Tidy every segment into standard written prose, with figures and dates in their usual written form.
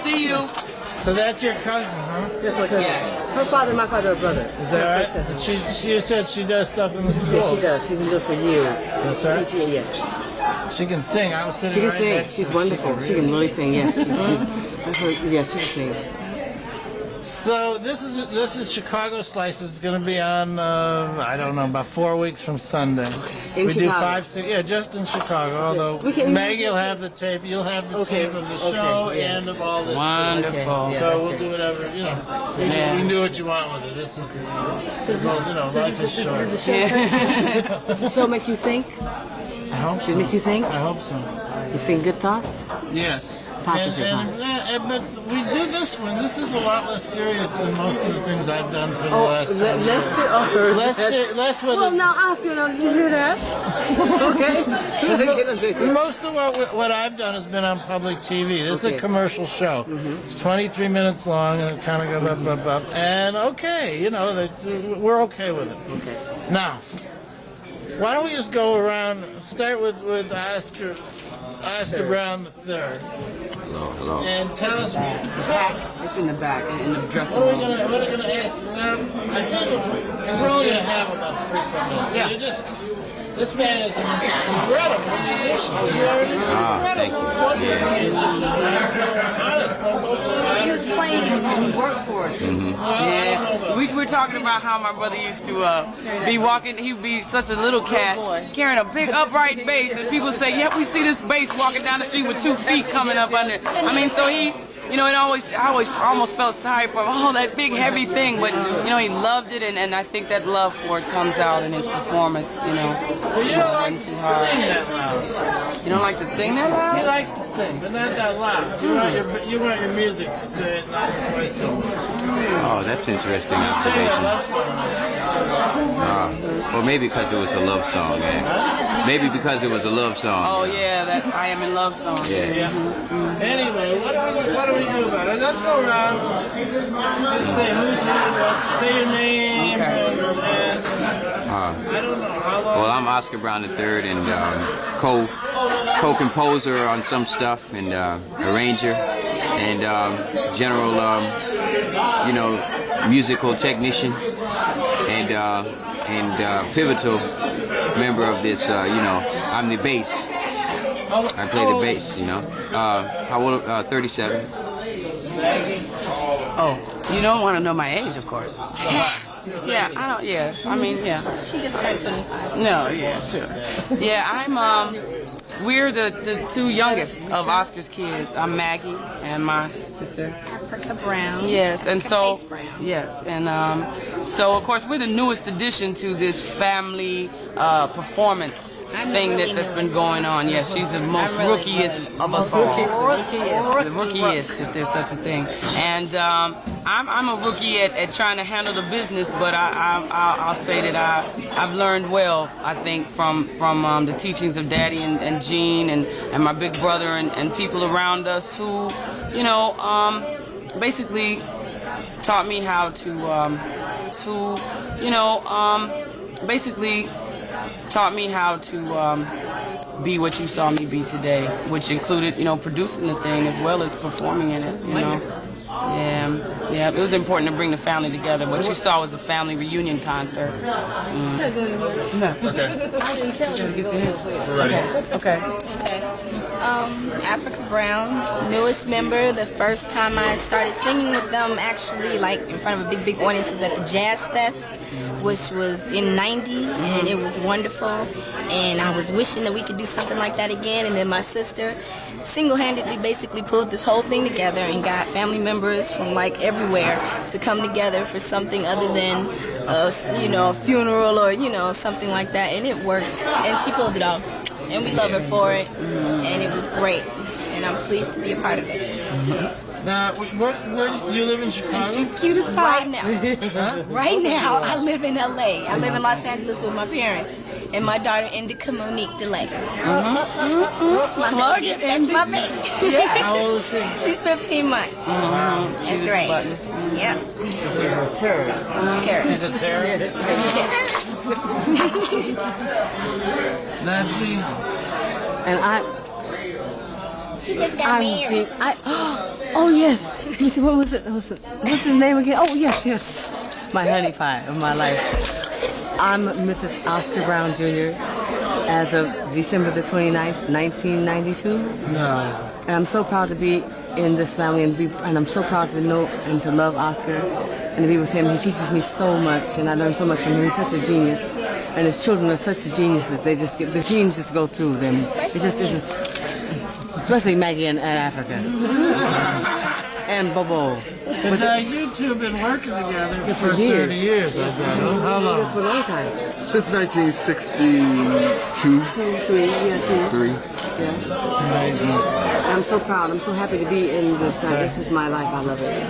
see you. So that's your cousin, huh? That's my cousin. Yes. Her father and my father are brothers. Is that right? She said she does stuff in the school. Yes, she does. She's been doing it for years. That's right? Yes. She can sing. I was sitting She can right sing. next to She's her. wonderful. She can really sing, yes. I've heard, yes, she can sing. So this is Chicago Slice. It's going to be on I don't know, about 4 weeks from Sunday. In we Chicago. do 5, 6, yeah, just in Chicago. Although Maggie will have the tape. You'll have the tape of the show and of all this. Wonderful. Too. So we'll do whatever, you know. You can do what you want with it. This is, you know, life is short. Does the show make you think? I hope so. Does it make you think? I hope so. You think good thoughts? Yes. Positive, but we do this one. This is a lot less serious than most of the things I've done for the last time. Less with well, now, Oscar, now, did you hear that? Okay. Most of what I've done has been on public TV. This is a commercial show. It's 23 minutes long, and it kind of goes up. And you know, we're okay with it. Okay. Now, why don't we just go around, start with Oscar Brown III. Hello. And tell us It's in the back, in the dressing what room. are we gonna ask now? I think because we're only gonna have about 3-4 minutes. Yeah. You just, this man is an incredible musician. You already Thank you. Honest, no bullshit. He was playing in the room, work for it. Yeah, we were talking about how my brother used to be walking. He'd be such a little cat carrying a big upright bass, and people say, "Yep, we see this bass walking down the street with 2 feet coming up under." I mean, so he. You know, I always almost felt sorry for him. Oh, that big heavy thing, but you know, he loved it, and I think that love for it comes out in his performance. You know, Well, you don't like to sing that loud. you don't like to sing that loud? He likes to sing, but not that loud. You want your music to say it, not your voice so much. Oh, that's interesting Sing a observation. love song. Well, maybe because it was a love song, man. Maybe because it was a love song. Oh yeah, that I Am in Love song. Yeah. Anyway, what do we do about it? Let's go around. Just say who's who. Let's say your name. And I don't know how long. Well, I'm Oscar Brown III and co-composer on some stuff and arranger and general, you know, musical technician and pivotal member of this. You know, I'm the bass. I play the bass. You know, how old? 37. Oh, you don't want to know my age, of course. Yeah, I don't. Yes, I mean, yeah. She just turned 25. No, yeah, sure. Yeah, I'm. We're the 2 youngest of Oscar's kids. I'm Maggie and my sister Africa Brown. Yes, and so Face Brown. yes, and so of course we're the newest addition to this family performance thing really that's been newest. going on. Yes, she's the most really rookiest of us all. The rookiest, if there's such a thing. And I'm a rookie at trying to handle the business, but I'll say that I've learned well, I think, from the teachings of Daddy and Gene and my big brother and people around us who, you know, basically taught me how to be what you saw me be today, which included, you know, producing the thing as well as performing in it, you know. Yeah, it was important to bring the family together. What you saw was a family reunion concert. No. Okay. I didn't tell you. We're ready. Okay. Africa Brown, newest member. The first time I started singing with them, actually, like in front of a big audience, was at the Jazz Fest, which was in '90, and it was wonderful. And I was wishing that we could do something like that again. And then my sister single-handedly basically pulled this whole thing together and got family members from like everywhere to come together for something other than you know, a funeral or, you know, something like that. And it worked, and she pulled it off. And we love her for it, and it was great, and I'm pleased to be a part of it. Now, where you live in Chicago? She's cute as pie. Right now. Right now, I live in LA. I live in Los Angeles with my parents and my daughter, Indica Monique DeLay. That's my baby. That's my baby. Yeah. How old is she? She's 15 months. That's right. Yep. She's a terrorist. Terrorist. She's a terrorist. She's a terrorist. Nancy. And She just got married. Oh yes. Let me see. What was it? What's his name again? Oh yes. My honey pie of my life. I'm Mrs. Oscar Brown Jr. as of December the 29th, 1992. No. And I'm so proud to be in this family and I'm so proud to know and to love Oscar and to be with him. He teaches me so much and I learn so much from him. He's such a genius. And his children are such geniuses. They just the genes just go through them. It's just especially Maggie and Africa. And Bobo. And now you two have been working together for 30 years. years. How long? For a long time. Since 1962. 3. Yeah. Amazing. I'm so proud. I'm so happy to be in this. This is my life. I love it.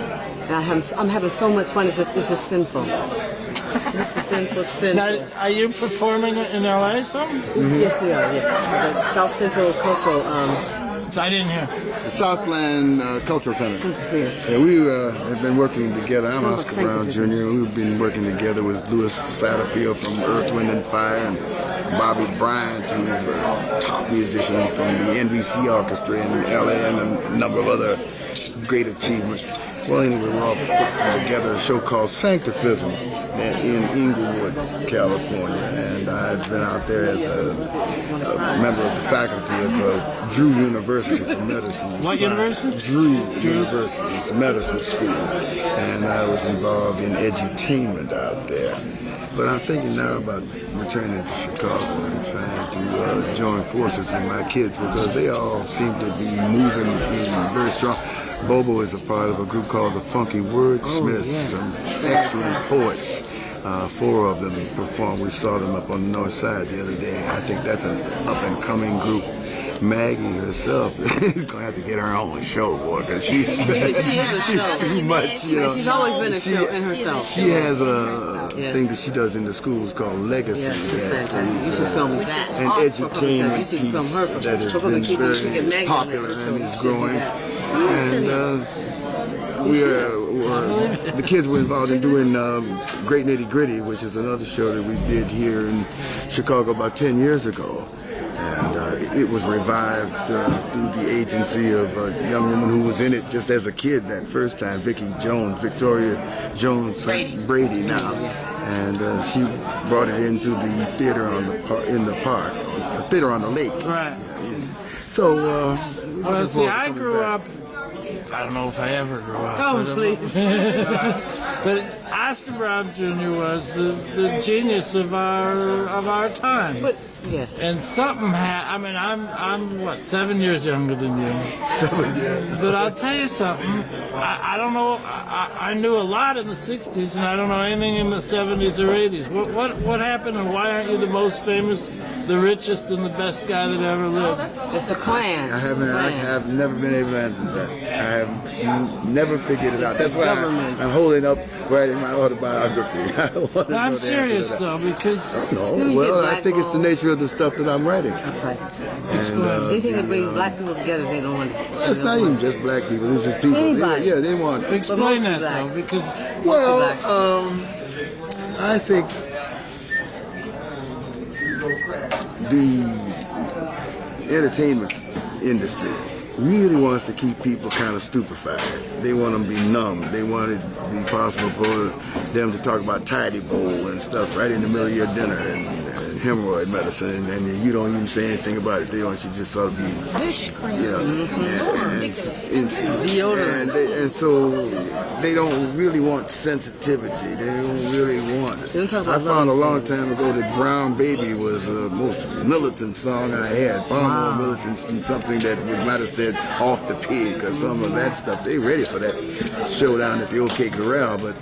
And I'm having so much fun. It's just sinful. It's sinful. Now, are you performing in LA some? Yes, we are. Yes. The South Central Koco. I didn't hear. The Southland Cultural Center. Yes. Yeah, we have been working together. I'm Talk Oscar about Brown Jr. sanctification. We've been working together with Louis Satterfield from Earth, Wind and Fire and Bobby Bryant, who's a top musician from the NBC Orchestra in LA and a number of other great achievements. Well, anyway, we're all putting together a show called Sanctifism in Inglewood, California. And I've been out there as a member of the faculty of Drew University for medicine. What university? Drew University. It's a medical school. And I was involved in edutainment out there. But I'm thinking now about returning to Chicago and trying to join forces with my kids because they all seem to be moving in very strong. Bobo is a part of a group called the Funky Wordsmiths, some excellent poets. 4 of them performed. We saw them up on the north side the other day. I think that's an up-and-coming group. Maggie herself is going to have to get her own show, boy, because she's too much, you know. She's always been a show in herself. She has a thing that she does in the schools called Legacy. Yes, it's fantastic. You should film that. An edutainment piece that has been very popular and is growing. And the kids were involved in doing Great Nitty Gritty, which is another show that we did here in Chicago about 10 years ago. And it was revived through the agency of a young woman who was in it just as a kid that first time, Victoria Jones Brady now. And she brought it into the theater in the park, theater on the lake. Right. So, well, see, I grew up. I don't know if I ever grew up. Oh, please. But Oscar Brown Jr. was the genius of our time. But yes. And something I mean, I'm what, 7 years younger than you. 7 years. But I'll tell you something. I don't know. I knew a lot in the '60s, and I don't know anything in the '70s or '80s. What happened, and why aren't you the most famous, the richest, and the best guy that ever lived? It's a plan. I have never been able to answer that. I have never figured it out. That's why I'm holding up writing my autobiography. I'm serious though, because no. Well, I think it's the nature of the stuff that I'm writing. That's right. And, Anything that brings black people together, they don't want. It's not even just black people. It's just people. Anybody. They want. explain that though, because Well, I think the entertainment industry really wants to keep people kind of stupefied. They want them to be numb. They want it to be possible for them to talk about tidy bowl and stuff right in the middle of your dinner and hemorrhoid medicine, and you don't even say anything about it. They want you just sort of be, Dish cream. and so they don't really want sensitivity. They don't really want it. I found a long time ago that Brown Baby was the most militant song I had. Far more militant than something that might have said Off the Pig or some of that stuff. They ready for that showdown at the OK Corral, but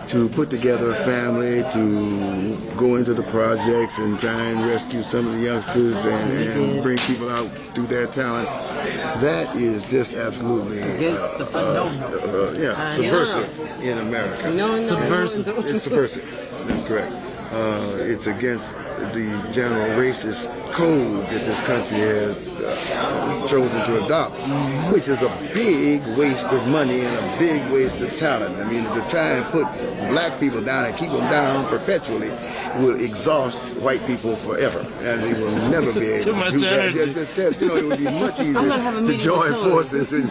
to put together a family, to go into the projects and try and rescue some of the youngsters and bring people out through their talents, that is just absolutely subversive in America. subversive. It's subversive. That's correct. it's against the general racist code that this country has chosen to adopt, which is a big waste of money and a big waste of talent. I mean, to try and put black people down and keep them down perpetually will exhaust white people forever, and they will never be able to do that. You know, it would be much easier to join forces and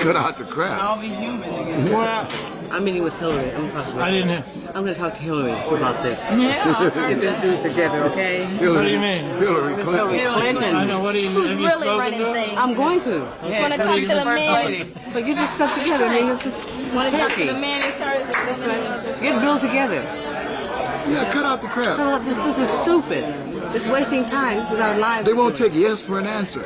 cut out the crap. I'll be human again. Well, I'm meeting with Hillary. I'm talking about. I didn't hear. I'm going to talk to Hillary about this. Yeah. Get this dude together, okay? What do you mean? Hillary Miss Clinton. Hillary Clinton. I know. What do you Who's have you really spoken running to her? things? I'm going to. Want to talk to the man? But get this stuff together. I mean, this is Want to talk to turkey. the man in charge of the Get bills together. Yeah, cut out the crap. This is stupid. It's wasting time. This is our lives. They won't take yes for an answer.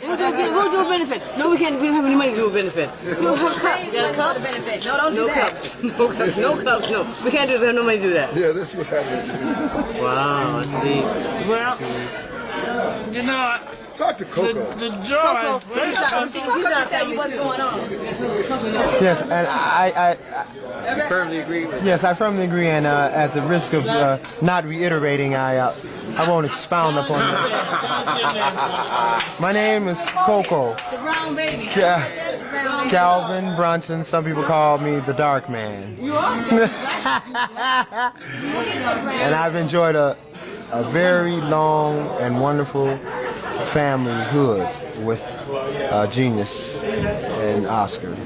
We'll do a benefit. No, we can't. We don't have any money to do a benefit. We'll have cups. Yeah, cup. Benefit. No, don't do that. Cups. No cups. No cups. No. We can't do that. We have no money to do that. Yeah, that's what's happening. Wow, that's deep. Well, you know, Talk to Koco. the joy. Coco can tell you what's going on. Yes, and I Firmly agree with yes, I firmly agree. And at the risk of not reiterating, I won't expound upon that. My name is Koco. The brown baby. Yeah, Calvin Brunson. Some people call me the Dark Man. You are. And I've enjoyed a very long and wonderful familyhood with Genius and Oscar.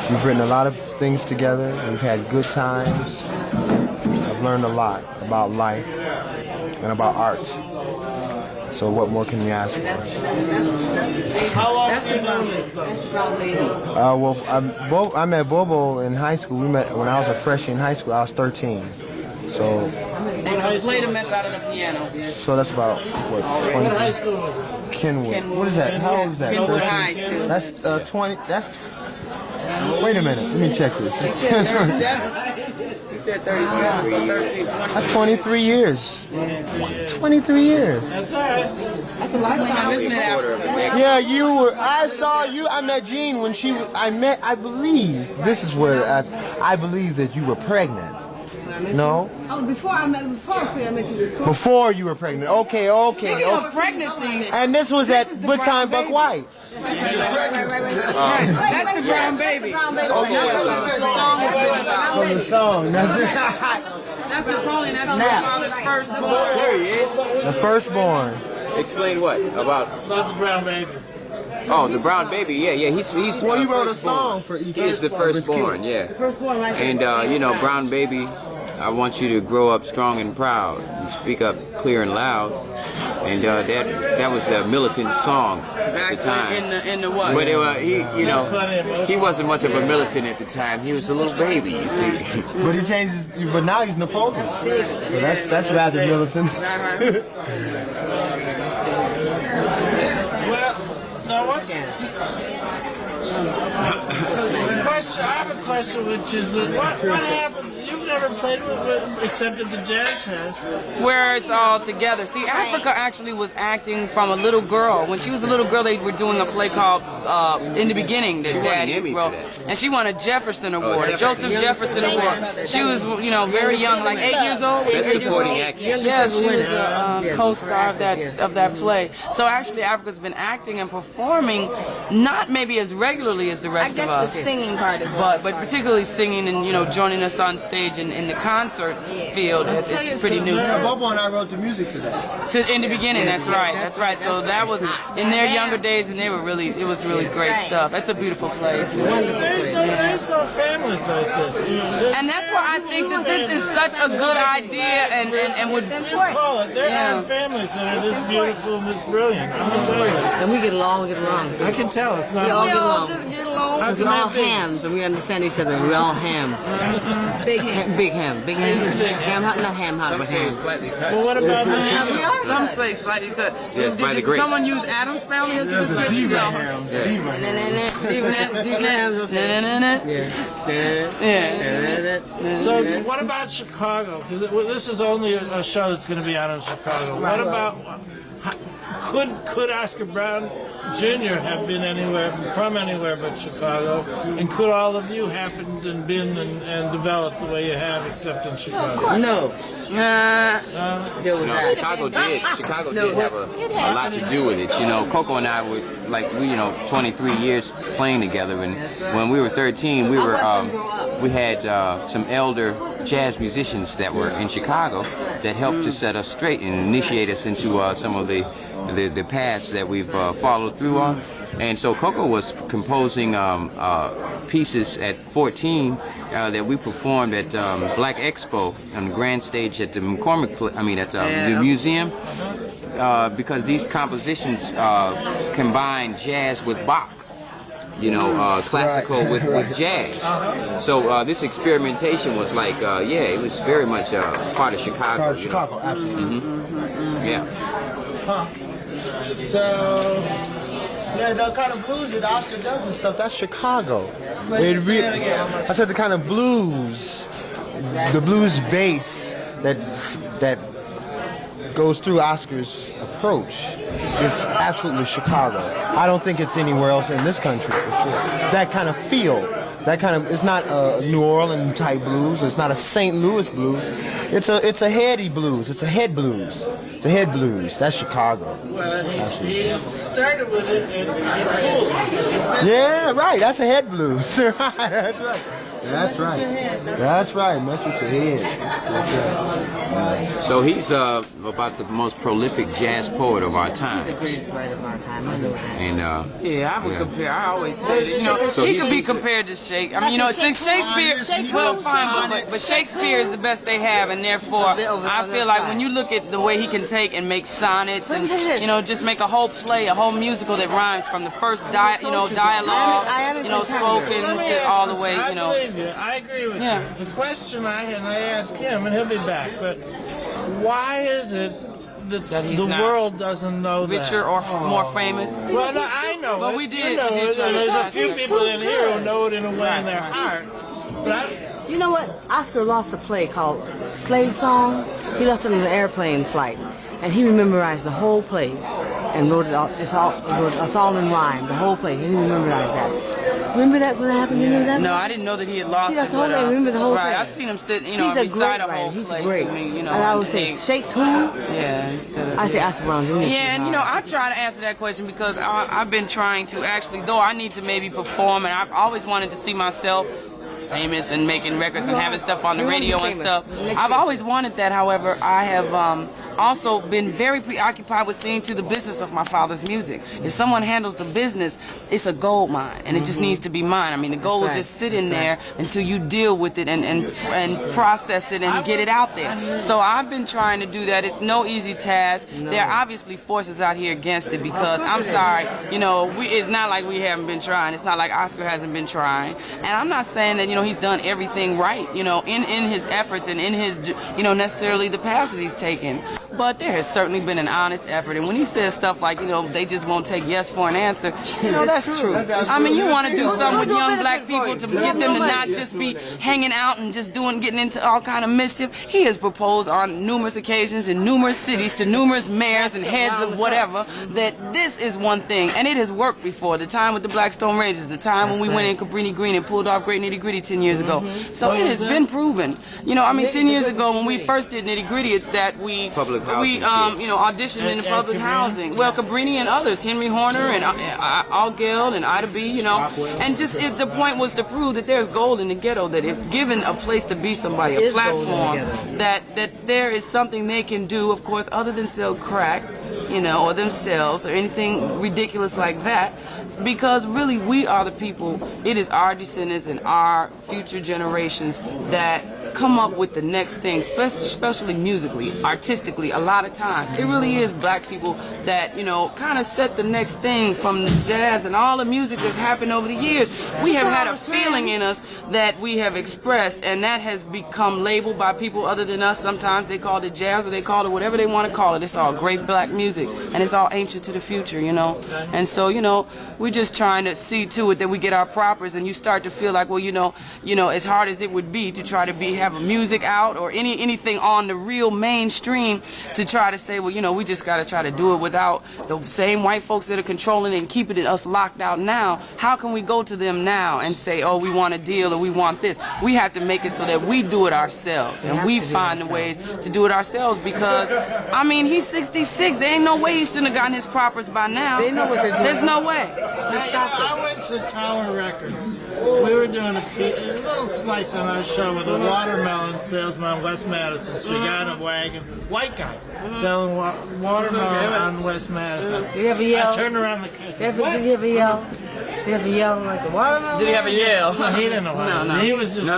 We've written a lot of things together. We've had good times. I've learned a lot about life and about art. So what more can you ask for? How long That's have the you known this? brown lady. Well, I met Bobo in high school. We met when I was a freshman in high school. I was 13. So And play the mess out of the piano. that's about what? 20? What high school was it? Kenwood. What is that? How old is that? Kenwood 13? High still. That's 20. That's. Wait a minute. Let me check this. You said 37, so 13, 20. That's 23 years. 23 years. That's all right. That's a lifetime, isn't it, Africa? Yeah, you were. I saw you. I met Jean when she. I believe this is where I believe that you were pregnant. No. Oh, before I met you before. Before you were pregnant. Okay. Of pregnancy. And this was at is the Good brown Time Buck baby. White. That's the brown baby. That's what the song was written about. From the song. That's That's Napoleon. That's my Snaps. father's firstborn. There he is. the firstborn. Explain what about? About the brown baby. Oh, the brown baby. Yeah. He's Well, you wrote a firstborn. song for each. He's the firstborn. Yeah. Firstborn, right? And brown baby, I want you to grow up strong and proud and speak up clear and loud. And that was a militant song at Back the time. in the what? But he wasn't much of a militant at the time. He was a little baby, you see. But he changes. But now he's Napoleon. So that's rather militant. Well, now what's question? I have a question, which is that what happened? You've never played with except at the Jazz Fest. Where it's all together. See, Africa actually was acting from a little girl. When she was a little girl, they were doing a play called In the Beginning that Daddy wrote. And she won a Jefferson Award, a Joseph Jefferson Award. She was, very young, like 8 years old. Best supporting actress. Yeah, she was a co-star of that play. So actually, Africa's been acting and performing, not maybe as regularly as the I rest of guess us. the singing part is what. But particularly singing and joining us on stage in the concert field it's pretty new to us. Bobo and I wrote the music to that. In the beginning, that's right. So that was in their younger days, and it was really great stuff. That's a beautiful play. It's wonderful. There's no families like this. And that's why I think that this is such a good idea and would. Call it. There aren't families that are this beautiful and this brilliant. I can tell you. And we get along. I can tell. It's not. We all get along. Just get along. How We're can all that be? hams, and we understand each other. We're all hams. Big hand. Big ham. Big ham. Not ham hot, but ham. Slightly touched. Well, what about the Some say slightly touched. Yes, by the Did grace. someone use Adam's family as a description? No. Yeah. So what about Chicago? Because this is only a show that's going to be out in Chicago. What about could Oscar Brown Junior have been from anywhere but Chicago? And could all of you happen and been and developed the way you have, except in Chicago? No. Chicago did have a lot to do with it. You know, Koco and I were 23 years playing together, and when we were 13, we had some elder jazz musicians that were in Chicago that helped to set us straight and initiate us into some of the paths that we've followed through on. And so Koco was composing pieces at 14 that we performed at Black Expo on the grand stage at the the museum, because these compositions combine jazz with Bach. Classical with jazz. So this experimentation was like, it was very much part of Chicago. Part of Chicago, absolutely. Mm-hmm. Yeah. Huh. So, the kind of blues that Oscar does and stuff, that's Chicago. I said the kind of blues, the blues bass that goes through Oscar's approach is absolutely Chicago. I don't think it's anywhere else in this country for sure. That kind of feel, it's not a New Orleans type blues. It's not a St. Louis blues. It's a heady blues. It's a head blues. It's a head blues. That's Chicago. Well, he started with it and it fools me. Yeah, right. That's a head blues. That's right. That's right. That's right. Mess with your head. That's right. So he's about the most prolific jazz poet of our time. He's the greatest writer of our time. I know that. And I would compare. I always say that, So he could be compared to Shakespeare. I mean, since Shakespeare, well, fine, but Shakespeare is the best they have, and therefore, I feel like when you look at the way he can take and make sonnets and just make a whole play, a whole musical that rhymes from the first dialogue, spoken to all the way, I agree with you. The question I asked him, and he'll be back, but why is it that the world doesn't know that? Richer or more famous? Well, no, I know well, it. we did. There's a few people in here who know it in a way in their heart. But you know what? Oscar lost a play called Slave Song. He lost it on an airplane flight. And he memorized the whole play and wrote it all. It's all in rhyme, the whole play. He memorized that. Remember that when that happened? You remember that? No, I didn't know that he had lost He lost it. the whole thing. Remember the whole right, thing. I've seen him sit, He's a beside great a whole writer. He's play. great. I mean, and I would say, Shake who? Yeah, instead of... I say Oscar Brown Jr. Yeah, and I try to answer that question because I've been trying to actually, though I need to maybe perform, and I've always wanted to see myself famous and making records and having stuff on the radio and stuff. I've always wanted that. However, I have also been very preoccupied with seeing to the business of my father's music. If someone handles the business, it's a gold mine, and it just needs to be mine. I mean, the gold will just sit in there until you deal with it and process it and get it out there. So I've been trying to do that. It's no easy task. There are obviously forces out here against it because, I'm sorry, it's not like we haven't been trying. It's not like Oscar hasn't been trying. And I'm not saying that, he's done everything right, in his efforts and in his, necessarily the paths that he's taken. But there has certainly been an honest effort. And when he says stuff like, they just won't take yes for an answer, that's true. I mean, you want to do something with young black people to get them to not just be hanging out and just getting into all kind of mischief. He has proposed on numerous occasions in numerous cities to numerous mayors and heads of whatever that this is one thing. And it has worked before. The time with the Blackstone Rangers, the time when we went in Cabrini Green and pulled off Great Nitty Gritty 10 years ago. So it has been proven. 10 years ago when we first did Nitty Gritty, it's that we auditioned in the public housing. Well, Cabrini and others, Henry Horner and Al Geld and Ida B, and just the point was to prove that there's gold in the ghetto, that if given a place to be somebody, a platform, that there is something they can do, of course, other than sell crack, or themselves or anything ridiculous like that. Because really, we are the people, it is our descendants and our future generations that come up with the next thing, especially musically, artistically. A lot of times it really is black people that kind of set the next thing from the jazz and all the music that's happened over the years. We have had a feeling in us that we have expressed, and that has become labeled by people other than us. Sometimes they call it jazz or they call it whatever they want to call it. It's all great black music. music, and it's all ancient to the future, you know. And so, you know, we're just trying to see to it that we get our propers, and you start to feel like, well, you know, as hard as it would be to try to have music out or anything on the real mainstream, to try to say, well, you know, we just got to try to do it without the same white folks that are controlling it and keeping us locked out now. How can we go to them now and say, oh, we want a deal or we want this? We have to make it so that we do it ourselves, and we find the ways to do it ourselves, because, I mean, he's 66. There ain't no way he shouldn't have gotten his propers by now. They know what they're doing. There's no way. I went to Tower Records. We were doing a little slice on our show with a watermelon salesman on West Madison. She got a wagon, white guy, selling watermelon on West Madison. Did he have a yell? I turned around the kitchen. Did he have a yell? Did he have a yell like a watermelon? Did he have a yell? No, he didn't know what. No. He was just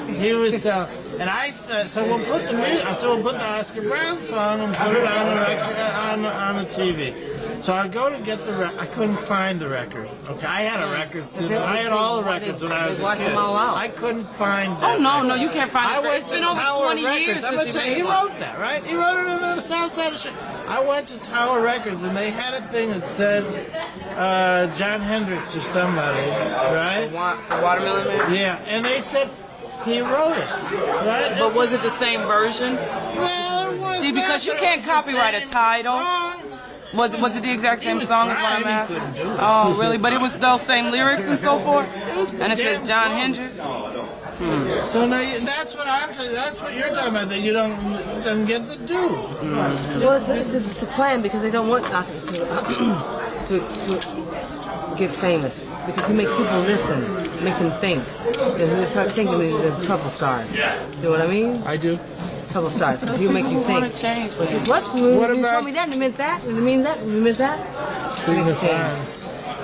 he was and I said, so we'll put the music. I said, we'll put the Oscar Brown song and put it on the TV. So I go to get the record. I couldn't find the record. Okay, I had a record. I had all the records when I was a kid. I couldn't find that. Oh, no, you can't find it. It's been over 20 years since he wrote that, right? He wrote it on the south side of Chicago. I went to Tower Records, and they had a thing that said John Hendricks or somebody, right? For Watermelon Man? Yeah, and they said he wrote it, right? But was it the same version? Well, it was. See, because you can't copyright a title. Was it the exact same song as what I'm asking? Oh, really? But it was those same lyrics and so forth? And it says John Hendricks? So now that's what I'm saying. That's what you're talking about. That you don't get the due. Well, it's a plan, because they don't want Oscar to get famous, because he makes people listen, make them think. And when they start thinking, the trouble starts. You know what I mean? I do. Trouble starts, because he'll make you think. Want to change What? What You about- told me that, and you meant that, and you mean that, and you meant that? So make a change.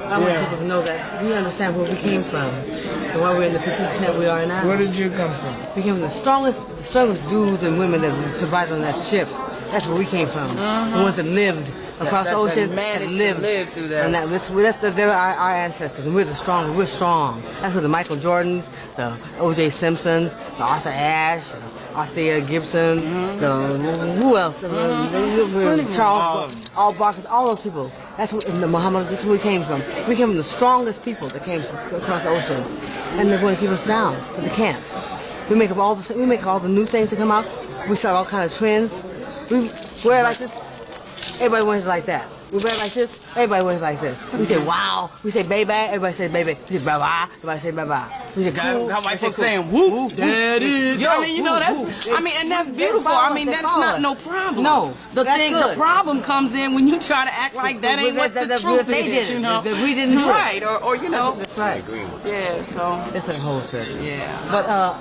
I want people to know that we understand where we came from and why we're in the position that we are now. Where did you come from? We came from the strongest dudes and women that survived on that ship. That's where we came from. The ones that lived across the ocean, that managed that to live through that. And they're our ancestors, and we're the strong. We're strong. That's where the Michael Jordans, the O.J. Simpsons, the Arthur Ashe, the Althea Gibson, who else? Charles, all Barkers, all those people. That's what the Muhammad. That's where we came from. We came from the strongest people that came across the ocean, and they're going to keep us down, but they can't. We make all the new things that come out. We start all kinds of trends. We wear it like this. Everybody wears it like that. We wear it like this. Everybody wears it like this. We say wow. We say baby. Everybody says baby. We say bye-bye. Everybody say bye-bye. We say cool. Got white folks cool. saying whoop, that is. Yo, I mean, you know, that's. I mean, and that's beautiful. I mean, that's not no problem. No, the that's thing, good. the problem comes in when you try to act like that ain't what the truth is. You know, that we didn't do right, or you know, that's right. yeah. So It's a whole trip. yeah. But Well,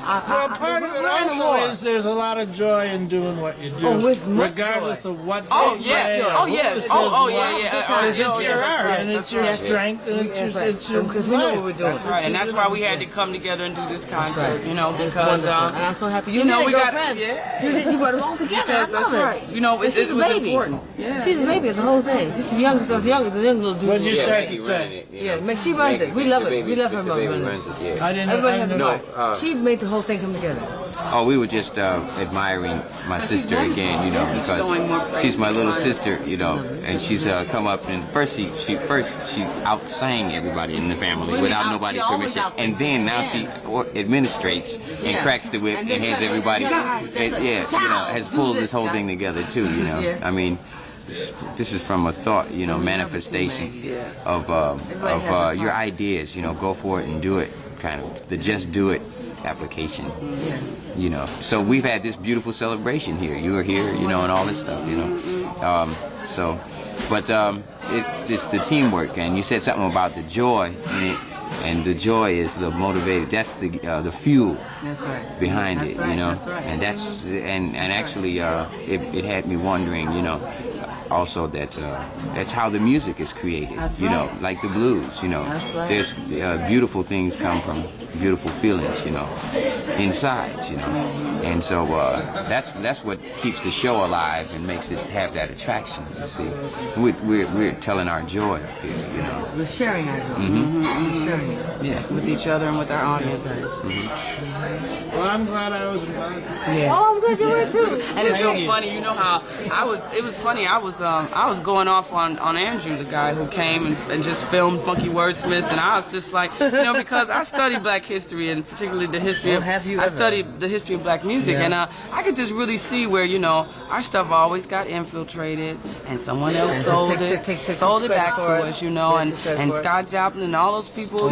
part of it also is there's a lot of joy in doing what you do, Oh, it's much regardless of what. Oh they yeah. say or Oh who yeah. says Oh what. yeah. Because it's your that's art right. and it's your strength and it's your because we know what we're doing. That's right, and that's why we had to come together and do this concert. You know, It's because wonderful. And I'm so happy you know, did we it, got- girlfriend. yeah. You brought it all together. I love that's it. right. You know, And she's it a was baby. important. Yeah. She's a baby. It's the whole thing. She's the young little dude. What'd you Yeah, start Maggie to running say? it, you Yeah, know. she runs it. We love it. Baby- We love her the mom baby running runs it, yeah. I didn't. Everybody has a No, right. She made the whole thing come together. Oh, we were just admiring my sister again, you know, Bestowing more because praise she's my to little her. sister, you know, and she's come up and first she outsang everybody in the family without nobody's permission, and then now she administrates and cracks the whip and has everybody, has pulled this whole thing together too, you know. Yes. I mean, this is from a thought, you know, manifestation of your ideas, you know, go for it and do it, kind of the just do it application, you know. So we've had this beautiful celebration here. You were here, you know, and all this stuff, you know. It's the teamwork, and you said something about the joy in it, and the joy is the motivator. That's the fuel That's right. behind That's it, right, you know. that's right. And that's actually it had me wondering, you know, also that's how the music is created, That's you know, right. like the blues, you know. That's right. There's beautiful things come from beautiful feelings, you know, inside, you know. And so that's what keeps the show alive and makes it have that attraction, you see. We're telling our joy up here, you know. We're sharing our joy. We're sharing it. Yeah, with each other and with our audience. Well, I'm glad I was invited. Yeah. Oh, I'm glad you were too. And it's so funny, you know how it was funny. I was was going off on Andrew, the guy who came and just filmed Funky Wordsmiths, and I was just like, because I studied Black history and particularly the history I studied the history of Black music, and I could just really see where our stuff always got infiltrated, and someone else sold it back to us, and Scott Joplin and all those people,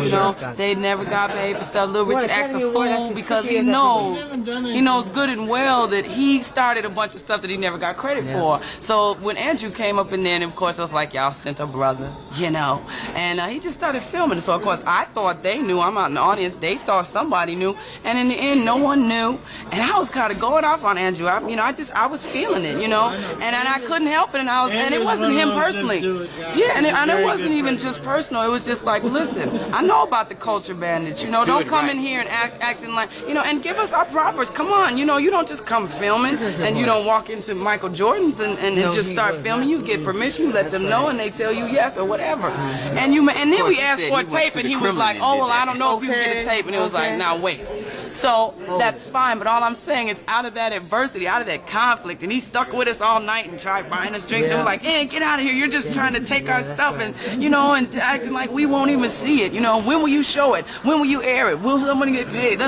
they never got paid for stuff. Little Richard acts a fool because he knows good and well that he started a bunch of stuff that he never got credit for. So when Andrew came up in there, and of course I was like, y'all sent a brother, and he just started filming. So of course I thought they knew. I'm out in the audience. They thought somebody knew, and in the end, no one knew. And I was kind of going off on Andrew. I was feeling it, and I couldn't help it. And it wasn't him personally. And it wasn't even just personal. It was just like, listen, I know about the culture bandits. Don't come in here and acting like, and give us our propers. Come on, you don't just come filming, and you don't walk into Michael Jordan's and just start filming. You get permission, you let them know, and they tell you yes or whatever. And then we asked for a tape, and he was like, oh, well, I don't know if you can get a tape. And it was like, now wait. So that's fine, but all I'm saying is out of that adversity, out of that conflict, and he stuck with us all night and tried buying us drinks, and we're like, get out of here, you're just trying to take our stuff, and and acting like we won't even see it. When will you show it? When will you air it? Will somebody get paid?